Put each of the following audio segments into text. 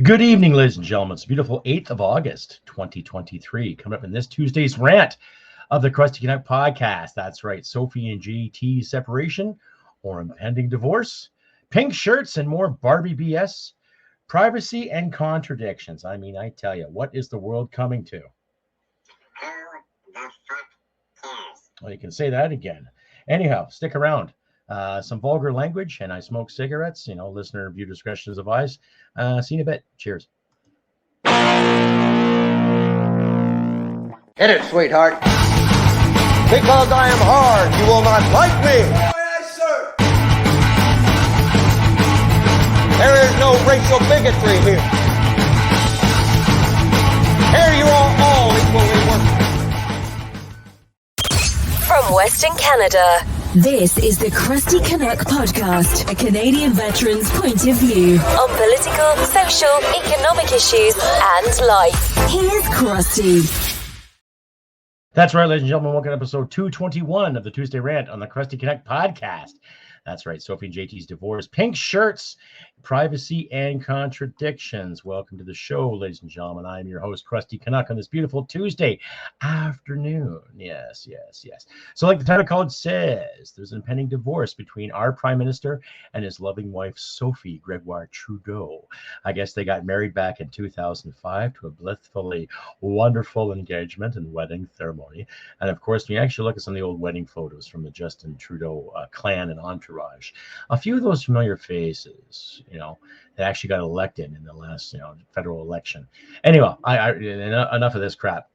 Good evening, ladies and gentlemen. It's a beautiful 8th of August, 2023. Coming up in this Tuesday's rant of the Crusty Canuck podcast. That's right, Sophie and JT separation or impending divorce, pink shirts and more Barbie BS, privacy and contradictions. I mean, I tell you, what is the world coming to? Well, you can say that again. Anyhow, stick around. Some vulgar language, and I smoke cigarettes. Listener view discretion is advised. See you in a bit. Cheers. Hit it, sweetheart. Because I am hard, you will not like me. Yes, sir. There is no racial bigotry here. Here you are all equally worthy. From Western Canada, this is the Crusty Canuck podcast, a Canadian veteran's point of view on political, social, economic issues and life. Here's Crusty. That's right, ladies and gentlemen. Welcome to episode 221 of the Tuesday Rant on the Crusty Canuck podcast. That's right, Sophie and JT's divorce, pink shirts, privacy and contradictions. Welcome to the show, ladies and gentlemen. I'm your host, Crusty Canuck, on this beautiful Tuesday afternoon. Yes. So like the title called says, there's an impending divorce between our Prime Minister and his loving wife, Sophie Gregoire Trudeau. I guess they got married back in 2005 to a blissfully wonderful engagement and wedding ceremony. And of course, when you actually look at some of the old wedding photos from the Justin Trudeau clan and entourage, a few of those familiar faces, that actually got elected in the last, federal election. Anyway, enough of this crap.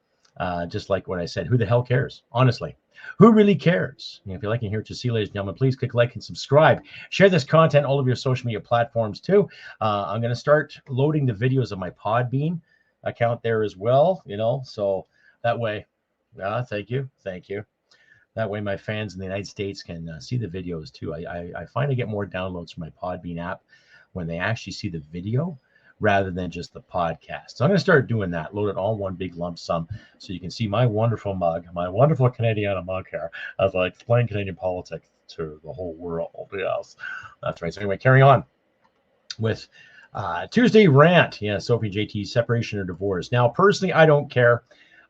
Just like what I said, who the hell cares? Honestly, who really cares? If you like to hear to see, ladies and gentlemen, please click like and subscribe. Share this content all of your social media platforms too. I'm going to start loading the videos of my Podbean account there as well. So that way, thank you. That way my fans in the United States can see the videos too. I find I get more downloads from my Podbean app when they actually see the video rather than just the podcast. So I'm going to start doing that, load it all in one big lump sum so you can see my wonderful mug, my wonderful Canadiana mug here as I explain Canadian politics to the whole world. Yes, that's right. So anyway, carrying on with Tuesday Rant. Yeah, Sophie and JT, separation or divorce. Now, personally, I don't care.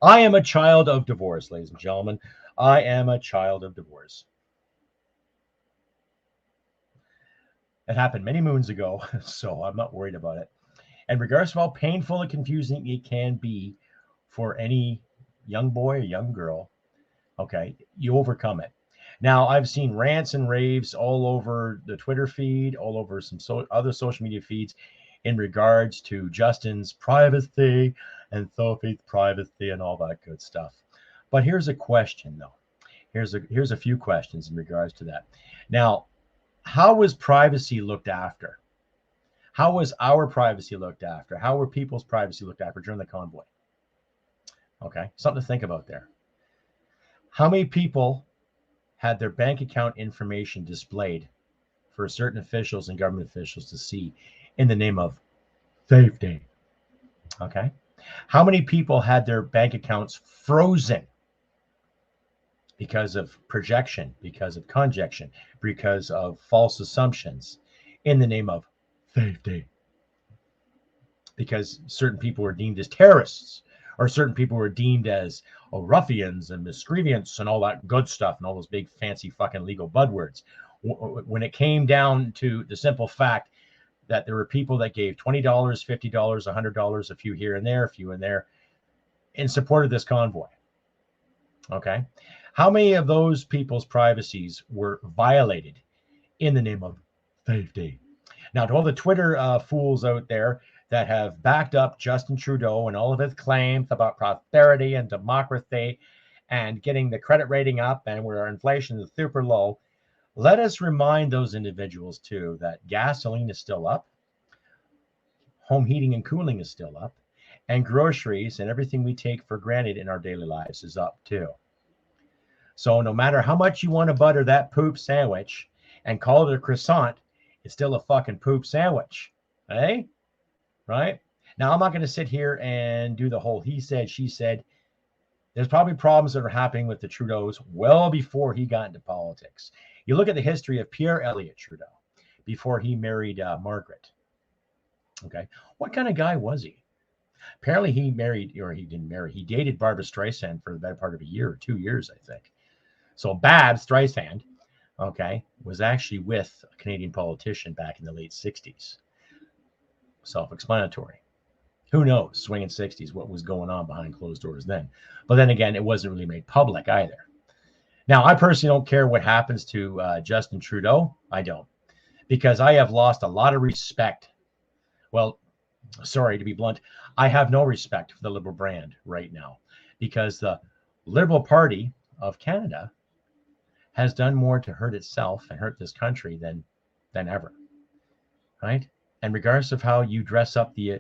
I am a child of divorce, ladies and gentlemen. I am a child of divorce. It happened many moons ago, so I'm not worried about it. And regardless of how painful and confusing it can be for any young boy or young girl, okay, you overcome it. Now, I've seen rants and raves all over the Twitter feed, all over some other social media feeds in regards to Justin's privacy and Sophie's privacy and all that good stuff. But here's a question, though. Here's a few questions in regards to that. Now, how was privacy looked after? How was our privacy looked after? How were people's privacy looked after during the convoy? Okay, something to think about there. How many people had their bank account information displayed for certain officials and government officials to see in the name of safety? Okay. How many people had their bank accounts frozen because of projection, because of conjecture, because of false assumptions in the name of safety? Because certain people were deemed as terrorists, or certain people were deemed as ruffians and miscreants and all that good stuff and all those big fancy fucking legal buzzwords. When it came down to the simple fact that there were people that gave $20, $50, $100, a few here and there, a few in there, in support of this convoy. Okay. How many of those people's privacies were violated in the name of safety? Now, to all the Twitter fools out there that have backed up Justin Trudeau and all of his claims about prosperity and democracy and getting the credit rating up and where our inflation is super low, let us remind those individuals, too, that gasoline is still up, home heating and cooling is still up, and groceries and everything we take for granted in our daily lives is up, too. So no matter how much you want to butter that poop sandwich and call it a croissant, it's still a fucking poop sandwich, eh? Right? Now, I'm not going to sit here and do the whole he said, she said. There's probably problems that are happening with the Trudeaus well before he got into politics. You look at the history of Pierre Elliott Trudeau before he married Margaret. Okay. What kind of guy was he? Apparently he married, or he didn't marry, he dated Barbara Streisand for the better part of a year or 2 years, I think. So Babs Streisand, okay, was actually with a Canadian politician back in the late 60s. Self-explanatory. Who knows, swinging 60s, what was going on behind closed doors then. But then again, it wasn't really made public either. Now, I personally don't care what happens to Justin Trudeau. I don't. Because I have lost a lot of respect. Well, sorry to be blunt, I have no respect for the Liberal brand right now. Because the Liberal Party of Canada has done more to hurt itself and hurt this country than ever. Right? And regardless of how you dress up the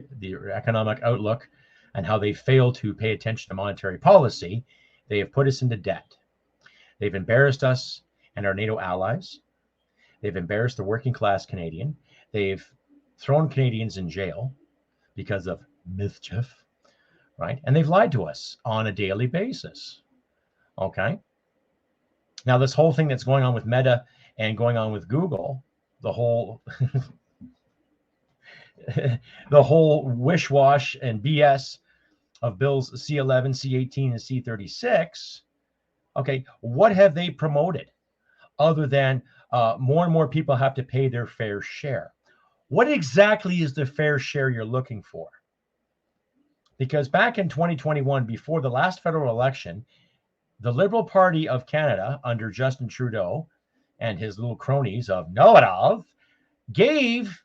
economic outlook and how they fail to pay attention to monetary policy, they have put us into debt. They've embarrassed us and our NATO allies. They've embarrassed the working class Canadian. They've thrown Canadians in jail because of mischief, right? And they've lied to us on a daily basis, okay? Now, this whole thing that's going on with Meta and going on with Google, the whole the whole wish-wash and BS of bills C11, C18, and C36, okay, what have they promoted other than more and more people have to pay their fair share? What exactly is the fair share you're looking for? Because back in 2021, before the last federal election, the Liberal Party of Canada under Justin Trudeau and his little cronies of know-it-all gave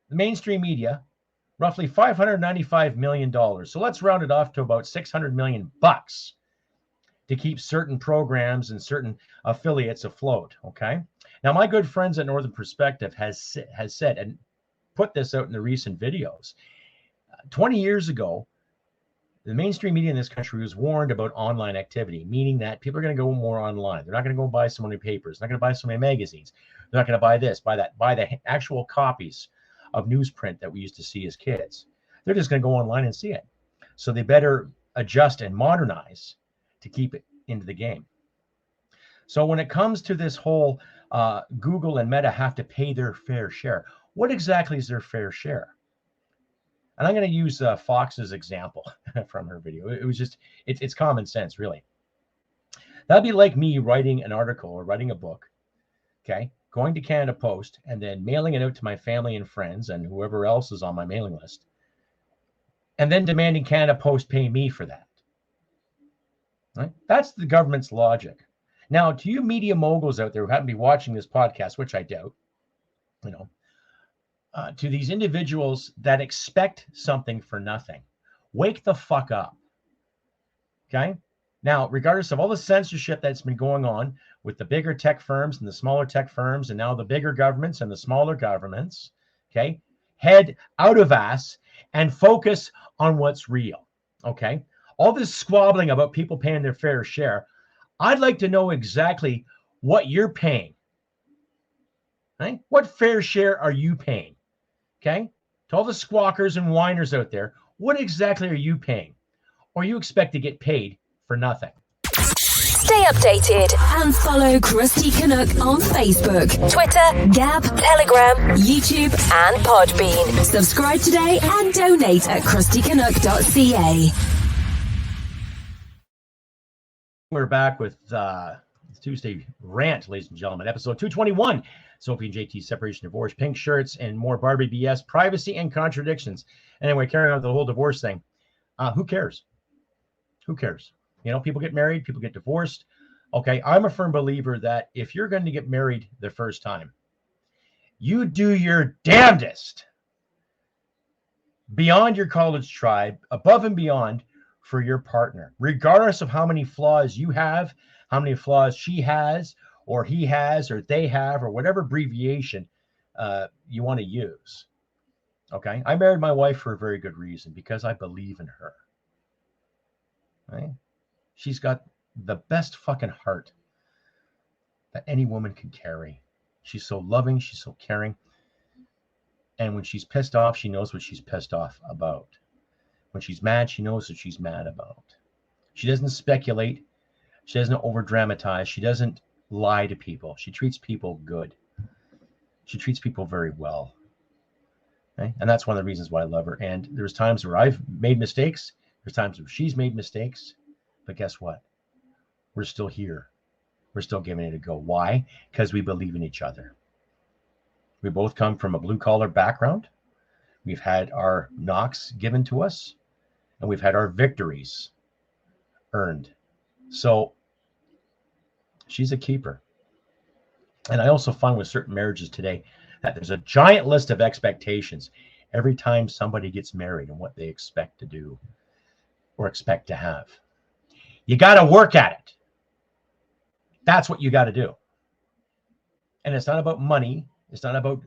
the mainstream media roughly $595 million. So let's round it off to about $600 million to keep certain programs and certain affiliates afloat, okay? Now, my good friends at Northern Perspective has said, and put this out in the recent videos, 20 years ago, the mainstream media in this country was warned about online activity, meaning that people are going to go more online. They're not going to go buy so many papers. They're not going to buy so many magazines. They're not going to buy this, buy that, buy the actual copies of newsprint that we used to see as kids. They're just going to go online and see it. So they better adjust and modernize to keep it into the game. So when it comes to this whole Google and Meta have to pay their fair share, what exactly is their fair share? And I'm going to use Fox's example from her video. It was just, it's common sense, really. That'd be like me writing an article or writing a book, okay, going to Canada Post and then mailing it out to my family and friends and whoever else is on my mailing list, and then demanding Canada Post pay me for that. Right? That's the government's logic. Now, to you media moguls out there who happen to be watching this podcast, which I doubt, you know, to these individuals that expect something for nothing, wake the fuck up. Okay? Now, regardless of all the censorship that's been going on with the bigger tech firms and the smaller tech firms, and now the bigger governments and the smaller governments, okay, head out of ass and focus on what's real. Okay? All this squabbling about people paying their fair share, I'd like to know exactly what you're paying. Right? What fair share are you paying? Okay? To all the squawkers and whiners out there, what exactly are you paying? Or you expect to get paid for nothing? Stay updated and follow Crusty Canuck on Facebook, Twitter, Gab, Telegram, YouTube, and Podbean. Subscribe today and donate at crustycanuck.ca. We're back with Tuesday Rant, ladies and gentlemen, episode 221. Sophie and JT, separation, divorce, pink shirts, and more Barbie BS, privacy and contradictions. Anyway, carrying on with the whole divorce thing. Who cares? Who cares? You know, people get married, people get divorced. Okay, I'm a firm believer that if you're going to get married the first time, you do your damnedest beyond your college tribe, above and beyond for your partner, regardless of how many flaws you have, how many flaws she has, or he has, or they have, or whatever abbreviation you want to use. Okay, I married my wife for a very good reason, because I believe in her. Right? She's got the best fucking heart that any woman can carry. She's so loving, she's so caring. And when she's pissed off, she knows what she's pissed off about. When she's mad, she knows what she's mad about. She doesn't speculate. She doesn't over-dramatize. She doesn't lie to people. She treats people good. She treats people very well. Okay? And that's one of the reasons why I love her. And there's times where I've made mistakes. There's times where she's made mistakes. But guess what? We're still here. We're still giving it a go. Why? Because we believe in each other. We both come from a blue-collar background. We've had our knocks given to us, and we've had our victories earned. So she's a keeper. And I also find with certain marriages today that there's a giant list of expectations every time somebody gets married and what they expect to do or expect to have. You got to work at it. That's what you got to do. And it's not about money. It's not about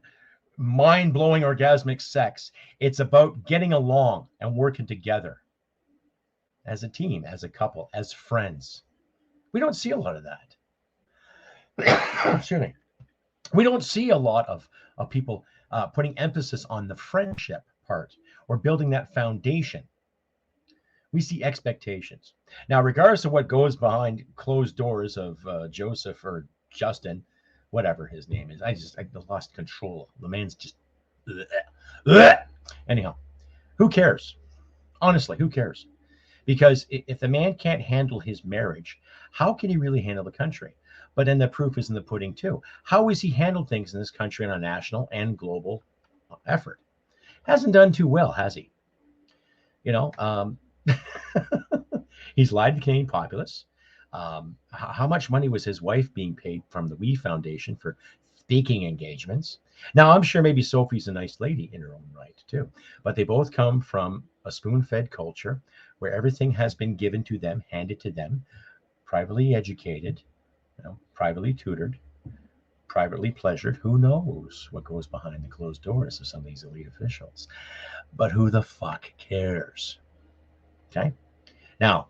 mind-blowing orgasmic sex. It's about getting along and working together as a team, as a couple, as friends. We don't see a lot of that. Excuse me. We don't see a lot of people putting emphasis on the friendship part or building that foundation. We see expectations. Now, regardless of what goes behind closed doors of Joseph or Justin, whatever his name is, I lost control. The man's just... Anyhow, who cares? Honestly, who cares? Because if the man can't handle his marriage, how can he really handle the country? But then the proof is in the pudding too. How has he handled things in this country on a national and global effort? Hasn't done too well, has he? You know, he's lied to the Canadian populace. How much money was his wife being paid from the We Foundation for speaking engagements? Now, I'm sure maybe Sophie's a nice lady in her own right too, but they both come from a spoon-fed culture where everything has been given to them, handed to them, privately educated, privately tutored, privately pleasured. Who knows what goes behind the closed doors of some of these elite officials? But who the fuck cares? Okay. Now,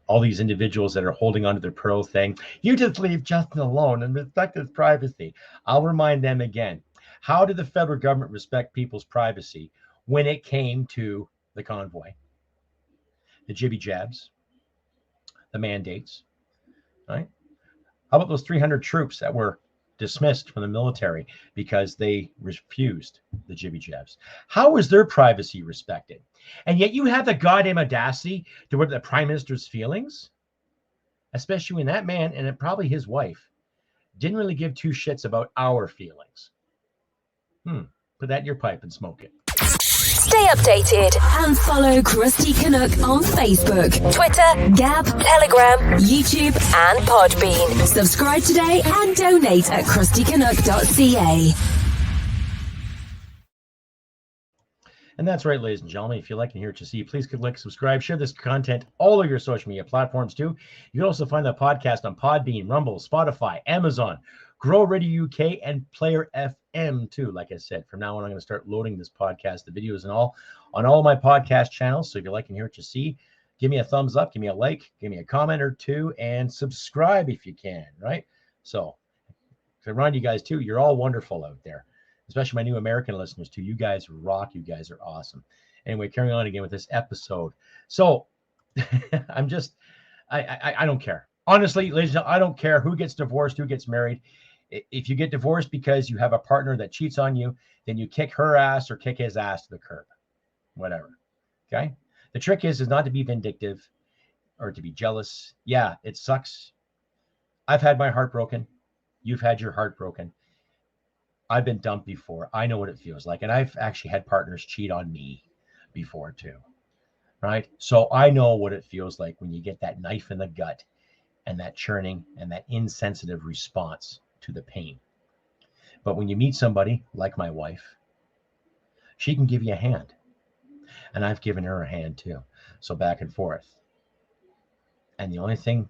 all these individuals that are holding onto their pearl thing, you just leave Justin alone and respect his privacy. I'll remind them again. How did the federal government respect people's privacy when it came to the convoy, the jibby jabs, the mandates, right? How about those 300 troops that were dismissed from the military because they refused the jibby jabs? How was their privacy respected? And yet you have the goddamn audacity to work the prime minister's feelings, especially when that man and probably his wife didn't really give two shits about our feelings. Put that in your pipe and smoke it. Stay updated and follow Crusty Canuck on Facebook, Twitter, Gab, Telegram, YouTube, and Podbean. Subscribe today and donate at crustycanuck.ca. And that's right, ladies and gentlemen. If you like and hear what you see, please click subscribe, share this content all of your social media platforms too. You can also find the podcast on Podbean, Rumble, Spotify, Amazon, Grow Radio UK, and Player FM too. Like I said, from now on, I'm going to start loading this podcast, the videos and all, on all my podcast channels. So if you like and hear what you see, give me a thumbs up, give me a like, give me a comment or two, and subscribe if you can, right? So to remind you guys too, you're all wonderful out there, especially my new American listeners too. You guys rock. You guys are awesome. Anyway, carrying on again with this episode. So I don't care. Honestly, ladies and gentlemen, I don't care who gets divorced, who gets married. If you get divorced because you have a partner that cheats on you, then you kick her ass or kick his ass to the curb, whatever. Okay. The trick is not to be vindictive or to be jealous. Yeah, it sucks. I've had my heart broken. You've had your heart broken. I've been dumped before. I know what it feels like. And I've actually had partners cheat on me before too. Right. So I know what it feels like when you get that knife in the gut and that churning and that insensitive response to the pain. But when you meet somebody like my wife, she can give you a hand. And I've given her a hand too. So back and forth. And the only thing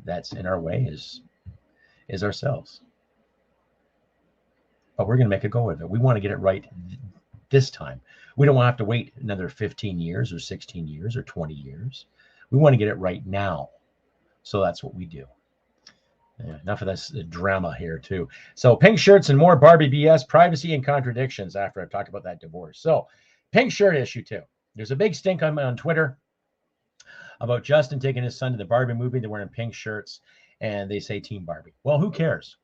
that's in our way is ourselves. But we're going to make a go of it. We want to get it right this time. We don't want to have to wait another 15 years or 16 years or 20 years. We want to get it right now. So that's what we do. Yeah, enough of this drama here too. So pink shirts and more Barbie BS, privacy and contradictions after I've talked about that divorce. So pink shirt issue too. There's a big stink on Twitter about Justin taking his son to the Barbie movie. They're wearing pink shirts and they say Team Barbie. Well, who cares?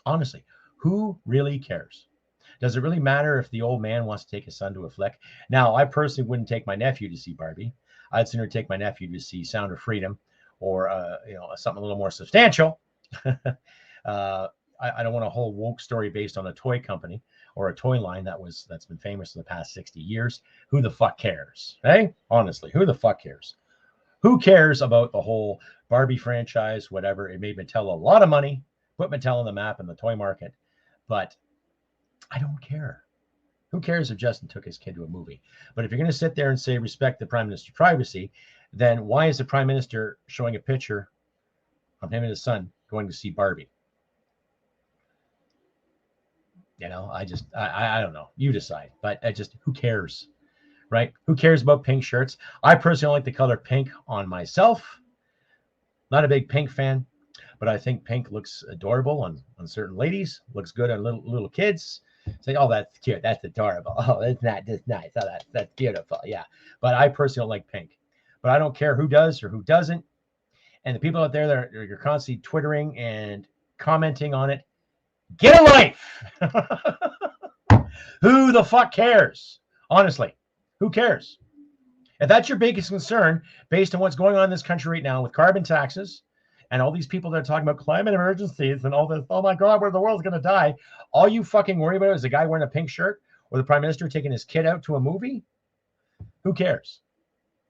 Honestly, who really cares? Does it really matter if the old man wants to take his son to a flick? Now, I personally wouldn't take my nephew to see Barbie. I'd sooner take my nephew to see Sound of Freedom or something a little more substantial. I don't want a whole woke story based on a toy company or a toy line that's been famous for the past 60 years. Who the fuck cares? Hey, honestly, who the fuck cares? Who cares about the whole Barbie franchise, whatever? It made Mattel a lot of money, put Mattel on the map in the toy market, but I don't care. Who cares if Justin took his kid to a movie? But if you're going to sit there and say respect the Prime Minister's privacy, then why is the Prime Minister showing a picture of him and his son going to see Barbie? I don't know. You decide. But who cares? Right? Who cares about pink shirts? I personally like the color pink on myself. Not a big pink fan, but I think pink looks adorable on certain ladies. Looks good on little kids. Say, oh, that's cute. That's adorable. Oh, that's nice. Oh, that's beautiful. Yeah. But I personally don't like pink. But I don't care who does or who doesn't. And the people out there that are constantly twittering and commenting on it, get a life. Who the fuck cares? Honestly, who cares? If that's your biggest concern, based on what's going on in this country right now with carbon taxes and all these people that are talking about climate emergencies and all this, oh my God, where the world's going to die. All you fucking worry about is the guy wearing a pink shirt or the Prime Minister taking his kid out to a movie? Who cares?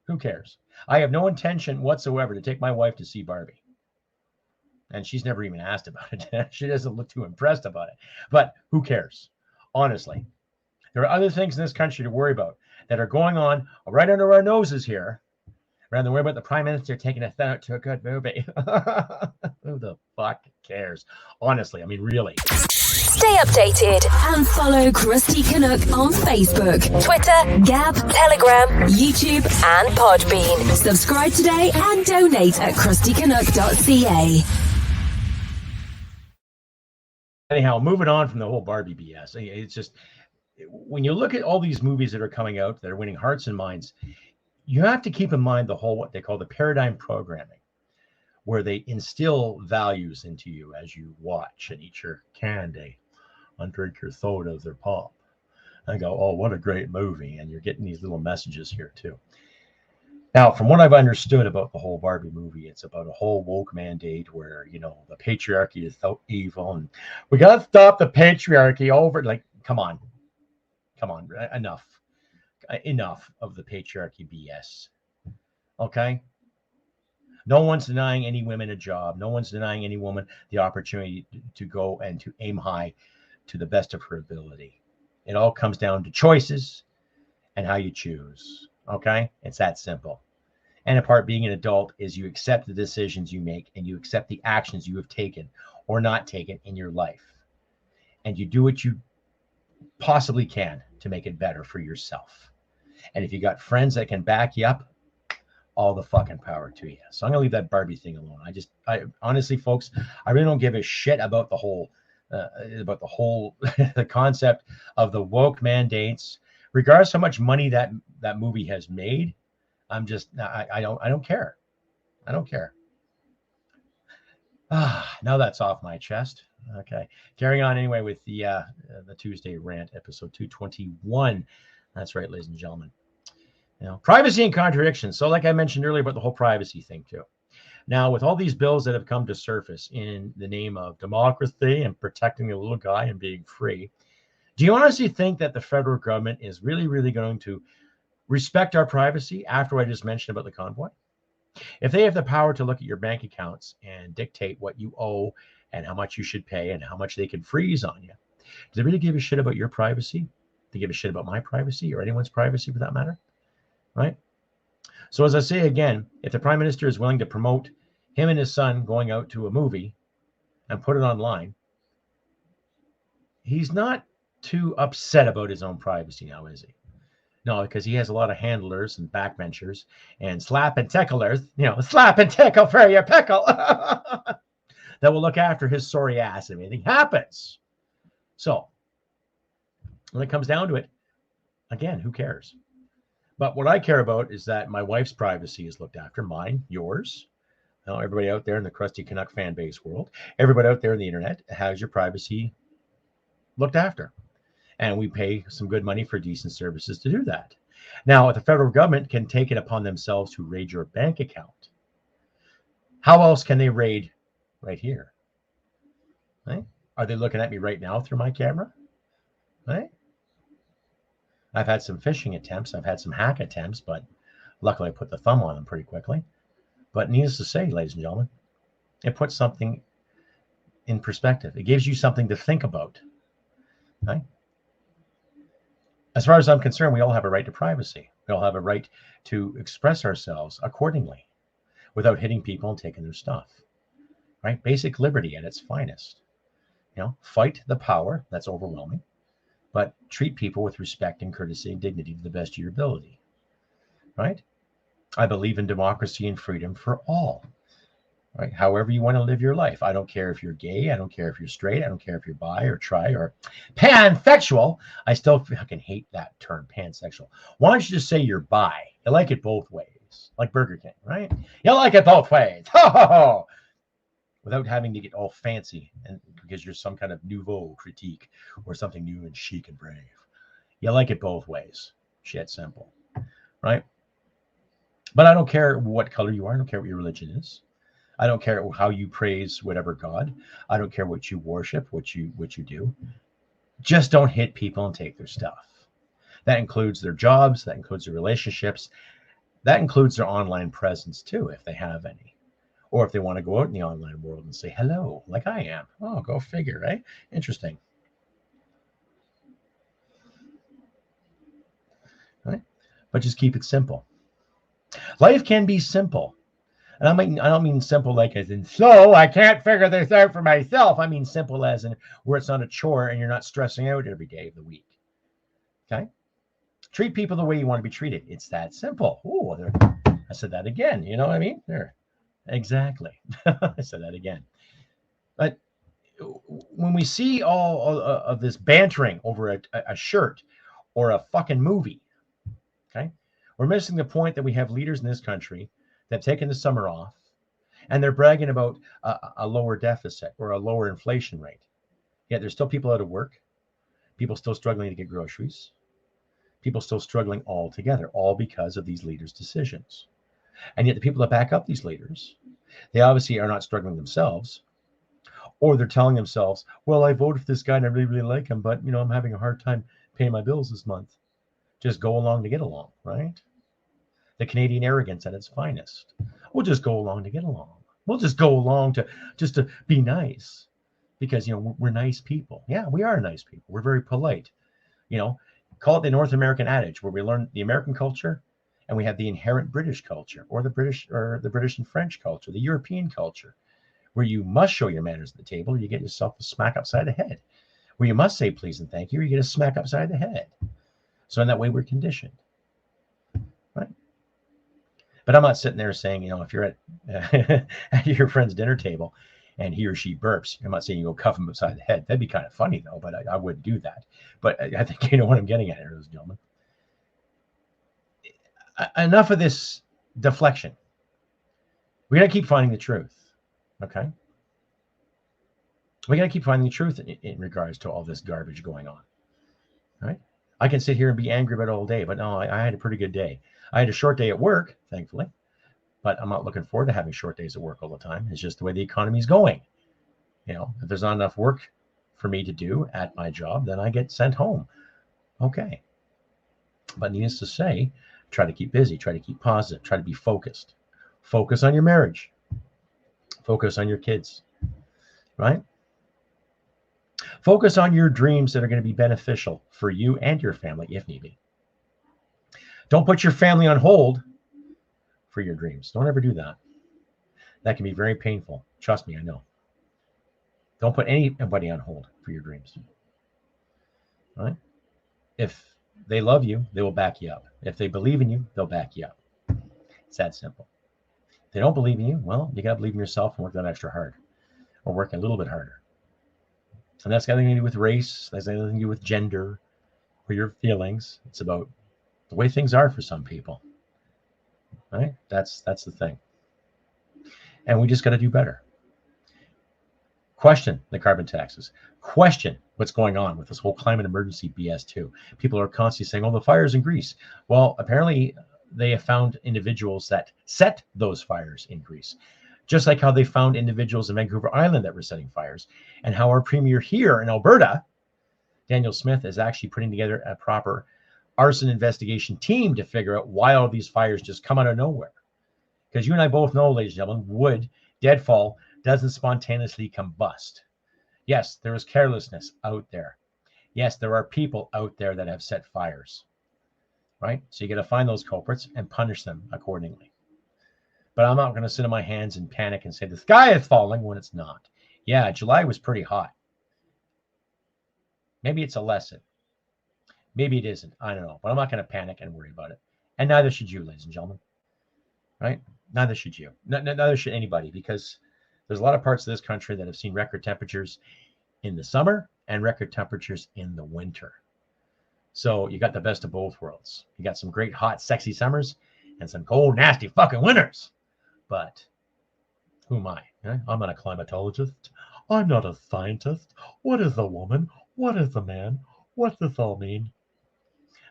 Who cares? I have no intention whatsoever to take my wife to see Barbie. And she's never even asked about it. She doesn't look too impressed about it. But who cares? Honestly, there are other things in this country to worry about that are going on right under our noses here, rather than worry about the Prime Minister taking us out to a good movie. Who the fuck cares? Honestly, I mean, really. Stay updated and follow Crusty Canuck on Facebook, Twitter, Gab, Telegram, YouTube, and Podbean. Subscribe today and donate at crustycanuck.ca. Anyhow, moving on from the whole Barbie BS, it's just, when you look at all these movies that are coming out that are winning hearts and minds, you have to keep in mind the whole, what they call the paradigm programming, where they instill values into you as you watch and eat your candy and drink your sodas or pop and go, oh, what a great movie. And you're getting these little messages here too. Now, from what I've understood about the whole Barbie movie, it's about a whole woke mandate where, the patriarchy is so evil and we got to stop the patriarchy over. Like, come on, enough of the patriarchy BS. Okay. No one's denying any women a job. No one's denying any woman the opportunity to go and to aim high to the best of her ability. It all comes down to choices and how you choose. Okay. It's that simple. And a part being an adult is you accept the decisions you make and you accept the actions you have taken or not taken in your life. And you do what you possibly can to make it better for yourself. And if you got friends that can back you up, all the fucking power to you. So I'm going to leave that Barbie thing alone. I honestly, folks, I really don't give a shit about the whole, the concept of the woke mandates, regardless how much money that movie has made. I don't care. I don't care. Now that's off my chest. Okay. Carrying on anyway with the Tuesday rant, episode 221. That's right, ladies and gentlemen. Privacy and contradictions. So like I mentioned earlier about the whole privacy thing too. Now, with all these bills that have come to surface in the name of democracy and protecting the little guy and being free, do you honestly think that the federal government is really, really going to respect our privacy after I just mentioned about the convoy? If they have the power to look at your bank accounts and dictate what you owe and how much you should pay and how much they can freeze on you, do they really give a shit about your privacy? Do they give a shit about my privacy or anyone's privacy for that matter? Right? So as I say again, if the Prime Minister is willing to promote him and his son going out to a movie and put it online, he's not too upset about his own privacy now, is he? No, because he has a lot of handlers and backbenchers and slap and ticklers, slap and tickle for your pickle, that will look after his sorry ass if anything happens. So when it comes down to it, again, who cares? But what I care about is that my wife's privacy is looked after, mine, yours. Everybody out there in the Crusty Canuck fan base world, everybody out there in the internet has your privacy looked after. And we pay some good money for decent services to do that. Now, if the federal government can take it upon themselves to raid your bank account, how else can they raid right here? Right? Are they looking at me right now through my camera? Right? I've had some phishing attempts. I've had some hack attempts, but luckily I put the thumb on them pretty quickly. But needless to say, ladies and gentlemen, it puts something in perspective. It gives you something to think about. Right? As far as I'm concerned, we all have a right to privacy. We all have a right to express ourselves accordingly without hitting people and taking their stuff. Right? Basic liberty at its finest. Fight the power that's overwhelming, but treat people with respect and courtesy and dignity to the best of your ability. Right? I believe in democracy and freedom for all. Right? However you want to live your life. I don't care if you're gay. I don't care if you're straight. I don't care if you're bi or tri or pansexual. I still fucking hate that term, pansexual. Why don't you just say you're bi? You like it both ways, like Burger King, right? You like it both ways. Ho, ho, ho. Without having to get all fancy and because you're some kind of nouveau critique or something new and chic and brave. You like it both ways. Shit simple, right? But I don't care what color you are. I don't care what your religion is. I don't care how you praise whatever God. I don't care what you worship, what you do. Just don't hit people and take their stuff. That includes their jobs. That includes their relationships. That includes their online presence too, if they have any. Or if they want to go out in the online world and say hello, like I am. Oh, go figure, right? Interesting. Right? But just keep it simple. Life can be simple. And I don't mean simple like as in, so I can't figure this out for myself. I mean simple as in where it's not a chore and you're not stressing out every day of the week. Okay? Treat people the way you want to be treated. It's that simple. Oh, I said that again. You know what I mean? There. Exactly. I said that again. But when we see all of this bantering over a shirt or a fucking movie, okay, we're missing the point that we have leaders in this country that have taken the summer off and they're bragging about a lower deficit or a lower inflation rate. Yet there's still people out of work, people still struggling to get groceries, people still struggling altogether, all because of these leaders' decisions. And yet the people that back up these leaders, they obviously are not struggling themselves, or they're telling themselves, well, I voted for this guy and I really, really like him, but, I'm having a hard time paying my bills this month. Just go along to get along, right? The Canadian arrogance at its finest. We'll just go along to get along. We'll just go along to be nice because, we're nice people. Yeah, we are nice people. We're very polite. Call it the North American adage where we learn the American culture and we have the inherent British culture or the British and French culture, the European culture, where you must show your manners at the table or you get yourself a smack upside the head. Where you must say please and thank you or you get a smack upside the head. So in that way, we're conditioned. Right? But I'm not sitting there saying, if you're at your friend's dinner table and he or she burps, I'm not saying you go cuff him upside the head. That'd be kind of funny, though, but I wouldn't do that. But I think you know what I'm getting at here, ladies and gentlemen. Enough of this deflection. We got to keep finding the truth, okay? We got to keep finding the truth in regards to all this garbage going on, right? I can sit here and be angry about it all day, but no, I had a pretty good day. I had a short day at work, thankfully, but I'm not looking forward to having short days at work all the time. It's just the way the economy is going. If there's not enough work for me to do at my job, then I get sent home. Okay. But needless to say, try to keep busy, try to keep positive, try to be focused. Focus on your marriage. Focus on your kids, right? Focus on your dreams that are going to be beneficial for you and your family if need be. Don't put your family on hold for your dreams. Don't ever do that. That can be very painful. Trust me, I know. Don't put anybody on hold for your dreams. All right? If they love you, they will back you up. If they believe in you, they'll back you up. It's that simple. If they don't believe in you, well, you got to believe in yourself and work that extra hard or work a little bit harder. And that's got nothing to do with race. That's got nothing to do with gender or your feelings. It's about the way things are for some people. Right? That's the thing. And we just got to do better. Question the carbon taxes. Question what's going on with this whole climate emergency BS too. People are constantly saying, oh, the fires in Greece. Well, apparently they have found individuals that set those fires in Greece, just like how they found individuals in Vancouver Island that were setting fires, and how our premier here in Alberta, Daniel Smith, is actually putting together a proper arson investigation team to figure out why all these fires just come out of nowhere. Because you and I both know, ladies and gentlemen, wood, deadfall, doesn't spontaneously combust. Yes, there is carelessness out there. Yes, there are people out there that have set fires, right? So you got to find those culprits and punish them accordingly. But I'm not going to sit on my hands and panic and say the sky is falling when it's not. Yeah, July was pretty hot. Maybe it's a lesson. Maybe it isn't. I don't know. But I'm not going to panic and worry about it. And neither should you, ladies and gentlemen. Right? Neither should you. Neither should anybody, because there's a lot of parts of this country that have seen record temperatures in the summer and record temperatures in the winter. So you got the best of both worlds. You got some great, hot, sexy summers and some cold, nasty fucking winters. But who am I? I'm not a climatologist. I'm not a scientist. What is a woman? What is a man? What does this all mean?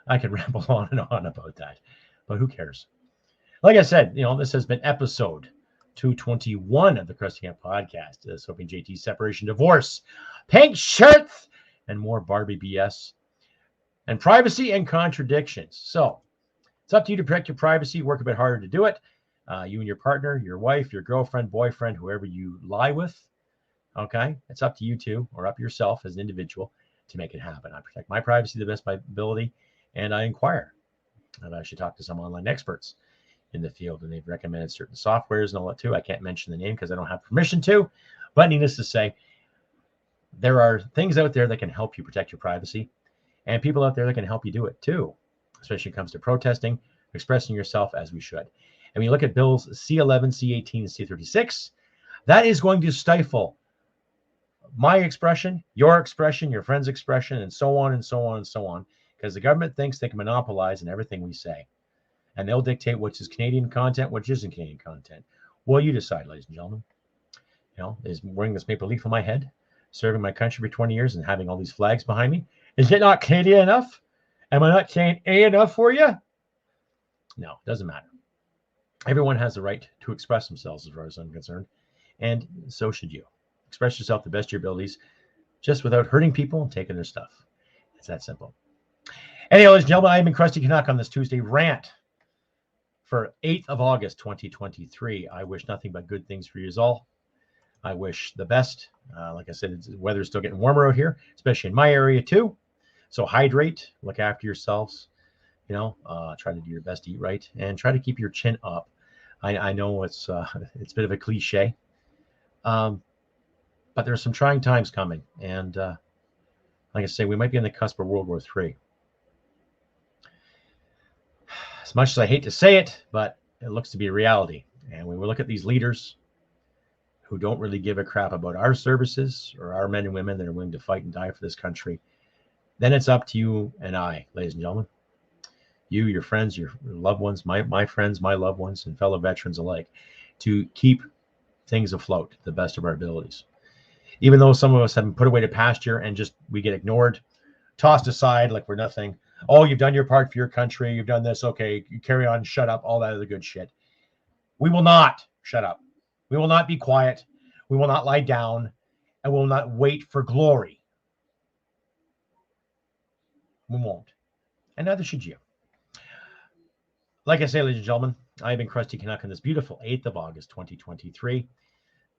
I could ramble on and on about that, but who cares? Like I said, this has been episode 221 of the Crusty podcast. Sophie and JT separation, divorce, pink shirts, and more Barbie BS, and privacy and contradictions. So it's up to you to protect your privacy. Work a bit harder to do it. You and your partner, your wife, your girlfriend, boyfriend, whoever you lie with. Okay, it's up to you two, or up yourself as an individual, to make it happen. I protect my privacy to the best of my ability, and I inquire. And I should talk to some online experts in the field, and they've recommended certain softwares and all that too. I can't mention the name because I don't have permission to, but needless to say, there are things out there that can help you protect your privacy, and people out there that can help you do it too, especially when it comes to protesting, expressing yourself as we should. And when you look at bills C11, C18, and C36, that is going to stifle my expression, your friend's expression, and so on and so on and so on, because the government thinks they can monopolize in everything we say. And they'll dictate which is Canadian content, which isn't Canadian content. Well, you decide, ladies and gentlemen. Is wearing this maple leaf on my head, serving my country for 20 years and having all these flags behind me, is it not Canadian enough? Am I not saying A enough for you? No, it doesn't matter. Everyone has the right to express themselves as far as I'm concerned, and so should you. Express yourself the best of your abilities, just without hurting people and taking their stuff. It's that simple. Anyway, ladies and gentlemen, I've been Crusty Canuck on this Tuesday rant for 8th of August, 2023. I wish nothing but good things for you all. I wish the best. Like I said, the weather's still getting warmer out here, especially in my area too. So hydrate, look after yourselves. Try to do your best to eat right, and try to keep your chin up. I know it's a bit of a cliche, but there's some trying times coming, and like I say, we might be on the cusp of World War III. As much as I hate to say it, but it looks to be a reality. And when we look at these leaders who don't really give a crap about our services or our men and women that are willing to fight and die for this country, then it's up to you and I, ladies and gentlemen. You, your friends, your loved ones, my friends, my loved ones, and fellow veterans alike, to keep things afloat to the best of our abilities. Even though some of us have been put away to pasture and just we get ignored, tossed aside like we're nothing. Oh, you've done your part for your country. You've done this. Okay, you carry on, shut up, all that other good shit. We will not shut up. We will not be quiet. We will not lie down, and we will not wait for glory. We won't. And neither should you. Like I say, ladies and gentlemen, I've been Crusty Canuck on this beautiful 8th of August, 2023.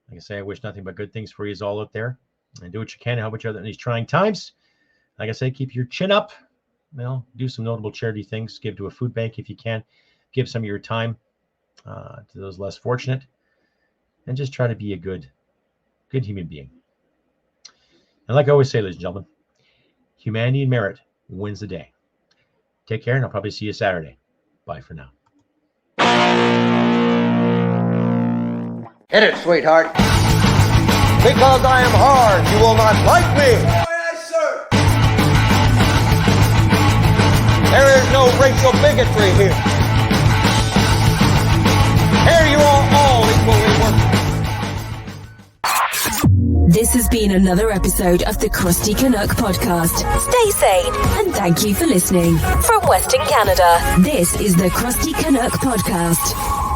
Like I say, I wish nothing but good things for you all out there. And do what you can to help each other in these trying times. Like I say, keep your chin up. Do some notable charity things. Give to a food bank if you can. Give some of your time to those less fortunate. And just try to be a good human being. And like I always say, ladies and gentlemen, humanity and merit wins the day. Take care, and I'll probably see you Saturday. Bye for now. Hit it, sweetheart. Because I am hard, you will not like me. Yes, sir. There is no racial bigotry here. Here you are all equally worthless. This has been another episode of the Crusty Canuck podcast. Stay sane and thank you for listening. From Western Canada, this is the Crusty Canuck podcast.